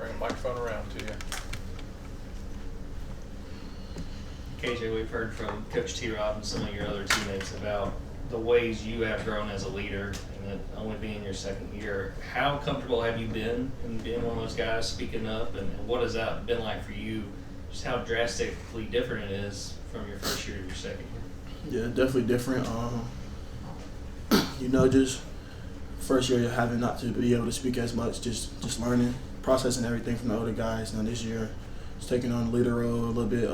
bring a microphone around to you. KJ, we've heard from Coach T-Rob and some of your other teammates about the ways you have grown as a leader, and it only being your second year. How comfortable have you been in being one of those guys speaking up, and what has that been like for you? Just how drastically different it is from your first year to your second year. Yeah, definitely different. Just first year having not to be able to speak as much, just learning, processing everything from the older guys. Now this year, just taking on the leader role a little bit.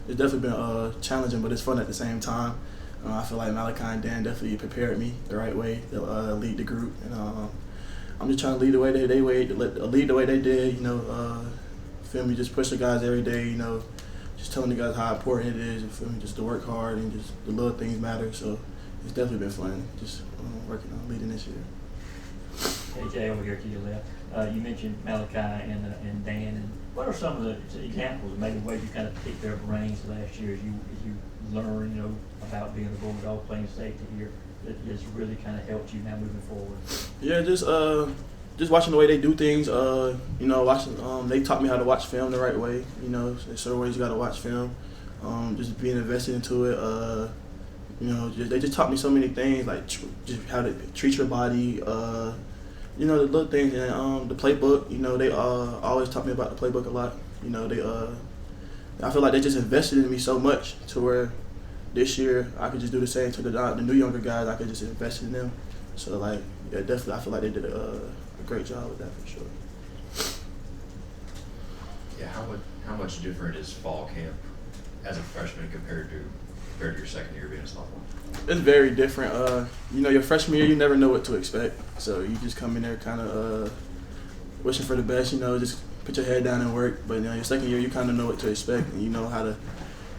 It's definitely been challenging, but it's fun at the same time. I feel like Malachi and Dan definitely prepared me the right way to lead the group, and I'm just trying to lead the way lead the way they did. Feel me, just push the guys every day. Just telling the guys how important it is. Feel me, just to work hard and just the little things matter. So it's definitely been fun just working on leading this year. KJ, over here to your left. You mentioned Malachi and Dan. And what are some of the examples, maybe ways you kind of picked their brains last year as you learn, about being a Bulldog, playing safety here, that has really kind of helped you now moving forward? Yeah, just watching the way they do things. Watching. They taught me how to watch film the right way. There's certain ways you got to watch film. Just being invested into it. They just taught me so many things, like just how to treat your body. The little things, and the playbook. They always taught me about the playbook a lot. I feel like they just invested in me so much to where this year I could just do the same to the new younger guys. I could just invest in them. So definitely, I feel like they did a great job with that for sure. Yeah, how much different is fall camp as a freshman compared to your second year being a sophomore? It's very different. Your freshman year, you never know what to expect. So you just come in there kind of wishing for the best, just put your head down and work. But your second year, you kind of know what to expect, and you know how to,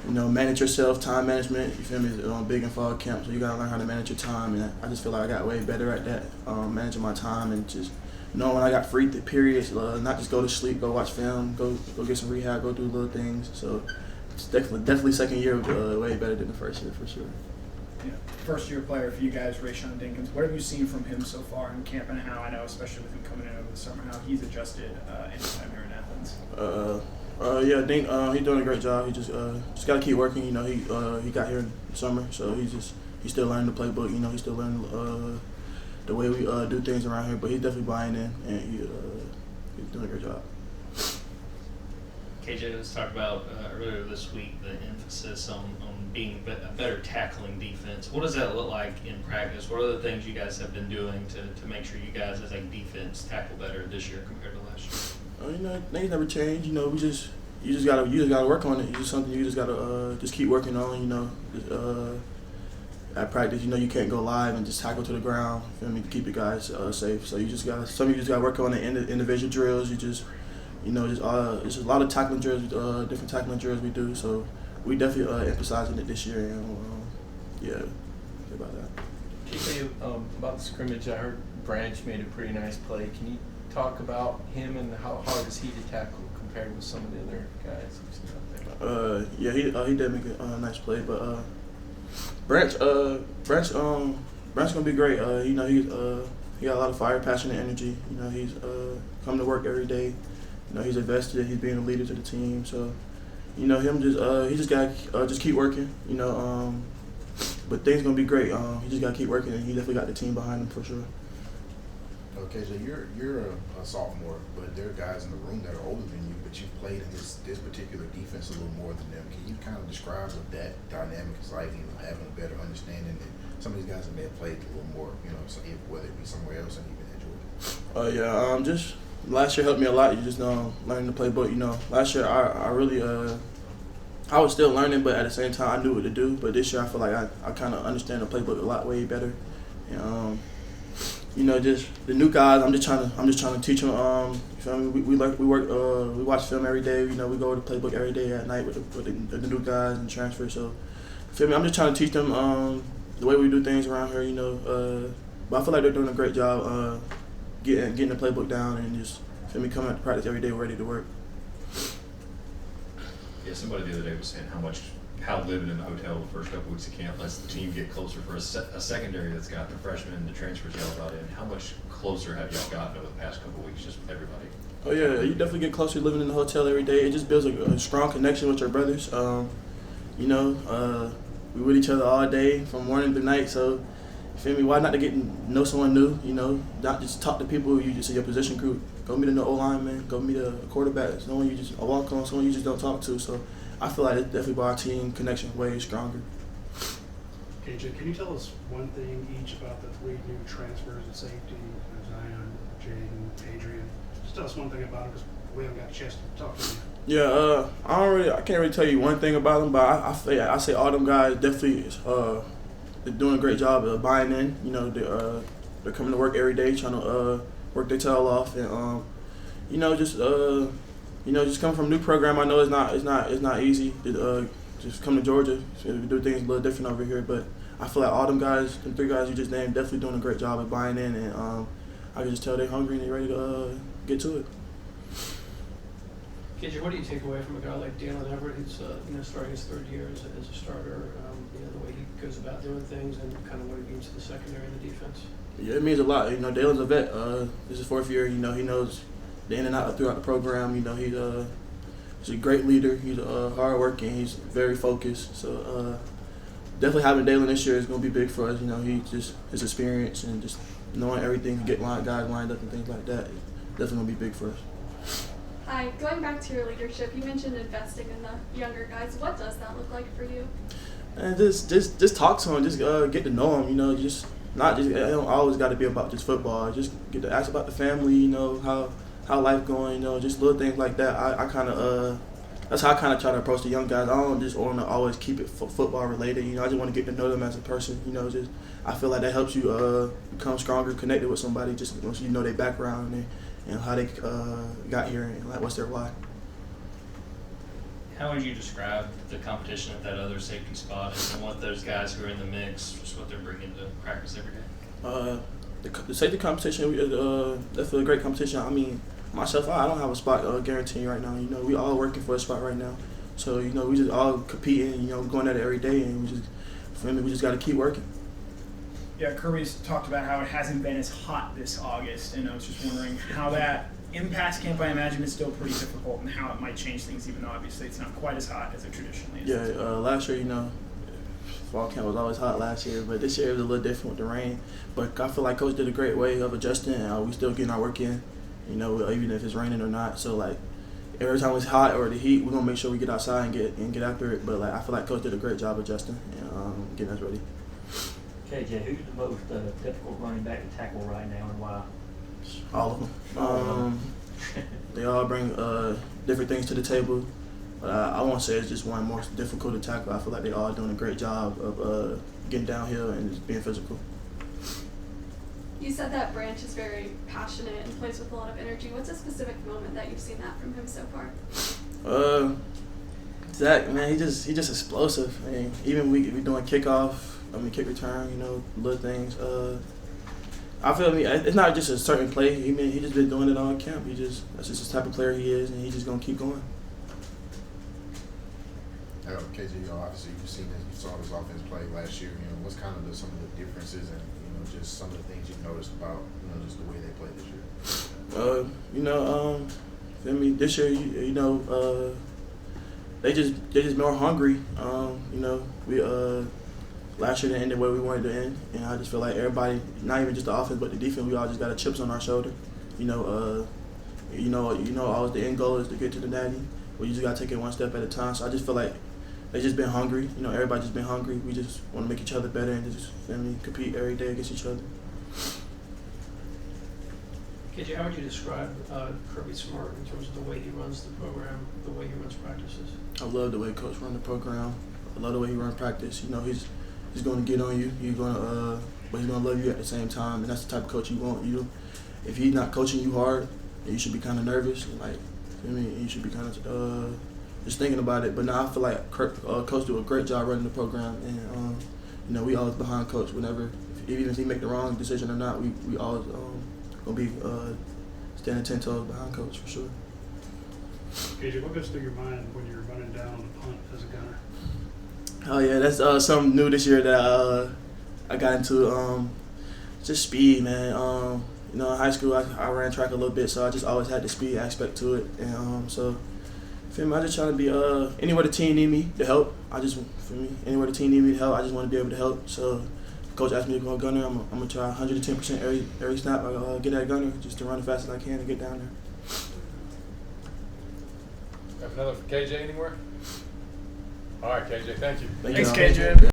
manage yourself, time management. You feel me? It's big in fall camp, so you got to learn how to manage your time. And I just feel like I got way better at that, managing my time and just knowing when I got free periods, not just go to sleep, go watch film, go get some rehab, go do little things. So it's definitely second year way better than the first year for sure. Yeah. First year player for you guys, Rachan Denkins. What have you seen from him so far in camp, and how, I know especially with him coming in over the summer, how he's adjusted in his time here in Athens? Dink, he's doing a great job. He just got to keep working. He got here in the summer, so he's still learning the playbook. He's still learning the way we do things around here. But he's definitely buying in, and he's doing a great job. KJ, let's talk about earlier this week the emphasis on being a better tackling defense. What does that look like in practice? What are the things you guys have been doing to make sure you guys as a defense tackle better this year compared to last year? Things never change. You just gotta work on it. It's just something you just gotta just keep working on. At practice, you can't go live and just tackle to the ground. Feel me? To keep the guys safe. So you just gotta work on the individual drills. Just a lot of tackling drills, different tackling drills we do. So we definitely emphasizing it this year. And about that. Can you say about the scrimmage? I heard Branch made a pretty nice play. Can you talk about him and how hard is he to tackle compared with some of the other guys you've seen out there? He did make a nice play, but Branch gonna be great. He got a lot of fire, passion, and energy. He's coming to work every day. He's invested. He's being a leader to the team. So, him he just gotta just keep working. But things gonna be great. He just gotta keep working, and he definitely got the team behind him for sure. KJ, you're a sophomore, but there are guys in the room that are older than you, but you've played in this particular defense a little more than them. Can you kind of describe what that dynamic is like, having a better understanding than some of these guys that may have played a little more, whether it be somewhere else and even at Georgia? Just last year helped me a lot. You just learning the playbook. Last year I really I was still learning, but at the same time I knew what to do. But this year I feel like I kind of understand the playbook a lot way better. And, just the new guys. I'm just trying to teach them. You feel me? We watch film every day. We go over the playbook every day at night with the new guys and transfer. So, you feel me? I'm just trying to teach them the way we do things around here. But I feel like they're doing a great job getting the playbook down and just feel me coming out to practice every day ready to work. Yeah, somebody the other day was saying how much how living in the hotel the first couple weeks of camp lets the team get closer for a secondary that's got the freshmen and the transfers y'all brought in. How much closer have y'all gotten over the past couple weeks just with everybody? Oh yeah, you definitely get closer living in the hotel every day. It just builds a strong connection with your brothers. We with each other all day from morning to night. So, you feel me? Why not to get to know someone new? Not just talk to people you just in your position group. Go meet a O-lineman. Go meet a quarterback. Someone you just walk on. Someone you just don't talk to. So, I feel like it's definitely brought our team connection way stronger. KJ, can you tell us one thing each about the 3 new transfers at safety, Zion, Jaden, Adrian? Just tell us one thing about them because we haven't got a chance to talk to them. Yeah, I can't really tell you one thing about them, but I say all them guys definitely they're doing a great job of buying in. They're coming to work every day, trying to work their tail off, and just coming from a new program. I know it's not easy to just come to Georgia. So we do things a little different over here, but I feel like all them guys, them 3 guys you just named, definitely doing a great job of buying in, and I can just tell they're hungry and they're ready to get to it. KJ, what do you take away from a guy like Donte Everett, who's starting his 3rd year as a starter? The way he goes about doing things and kind of what he means to the secondary and the defense. Yeah, it means a lot. Dalen's a vet. This is his 4th year. He knows the in and out throughout the program. He's a great leader. He's hardworking. He's very focused. So definitely having Dalen this year is going to be big for us. His experience and just knowing everything, guys lined up and things like that. Definitely going to be big for us. Hi, going back to your leadership, you mentioned investing in the younger guys. What does that look like for you? And just talk to them, just get to know them. It don't always got to be about just football. Just get to ask about the family. How life going. Just little things like that. I kind of that's how I kind of try to approach the young guys. I don't just want to always keep it football related. I just want to get to know them as a person. I feel like that helps you become stronger, connected with somebody. Just once you know their background and how they got here and what's their why. How would you describe the competition at that other safety spot and what those guys who are in the mix, just what they're bringing to practice every day? The safety competition is definitely a great competition. I mean, myself, I don't have a spot guaranteed right now. We all working for a spot right now. So, we just all competing, going at it every day, and we just got to keep working. Yeah, Kirby's talked about how it hasn't been as hot this August, and I was just wondering how that impacts camp. I imagine it's still pretty difficult, and how it might change things, even though obviously it's not quite as hot as it traditionally is. Yeah, last year, fall camp was always hot last year, but this year it was a little different with the rain. But I feel like Coach did a great way of adjusting, and we still getting our work in, even if it's raining or not. So, every time it's hot or the heat, we're going to make sure we get outside and get after it. But, I feel like Coach did a great job adjusting and getting us ready. KJ, who's the most difficult running back to tackle right now and why? All of them. They all bring different things to the table. But I won't say it's just one more difficult to tackle. I feel like they all doing a great job of getting downhill and just being physical. You said that Branch is very passionate and plays with a lot of energy. What's a specific moment that you've seen that from him so far? Zach, man, he just explosive. I mean, even we doing kick return, little things. I feel it's not just a certain play. He just been doing it all camp. That's just the type of player he is, and he's just gonna keep going. KJ, obviously you saw this offense play last year. What's kind of some of the differences and just some of the things you've noticed about just the way they play this year? Feel me? This year, they just more hungry. We last year didn't end the way we wanted to end, and I just feel like everybody, not even just the offense but the defense, we all just got the chips on our shoulder. Always the end goal is to get to the natty. But you just gotta take it one step at a time. So I just feel like they just been hungry. Everybody just been hungry. We just want to make each other better and just compete every day against each other. KJ, how would you describe Kirby Smart in terms of the way he runs the program, the way he runs practices? I love the way Coach runs the program. I love the way he runs practice. He's going to get on you. But he's going to love you at the same time. And that's the type of coach you want. If he's not coaching you hard, you should be kind of nervous. You should be kind of just thinking about it. But now I feel like Coach do a great job running the program, and we always behind Coach. Even if he make the wrong decision or not, we always gonna be standing 10 toes behind Coach for sure. KJ, what goes through your mind when you're running down on the punt as a gunner? Oh yeah, that's something new this year that I got into. Just speed, man. In high school I ran track a little bit, so I just always had the speed aspect to it, and so. Feel me? I just trying to be anywhere the team need me to help. Anywhere the team need me to help, I just want to be able to help. So, coach asked me to go gunner. I'm gonna try 110% every snap. I get that gunner just to run as fast as I can and get down there. Have another for KJ anywhere? All right, KJ, thank you. Thanks, KJ.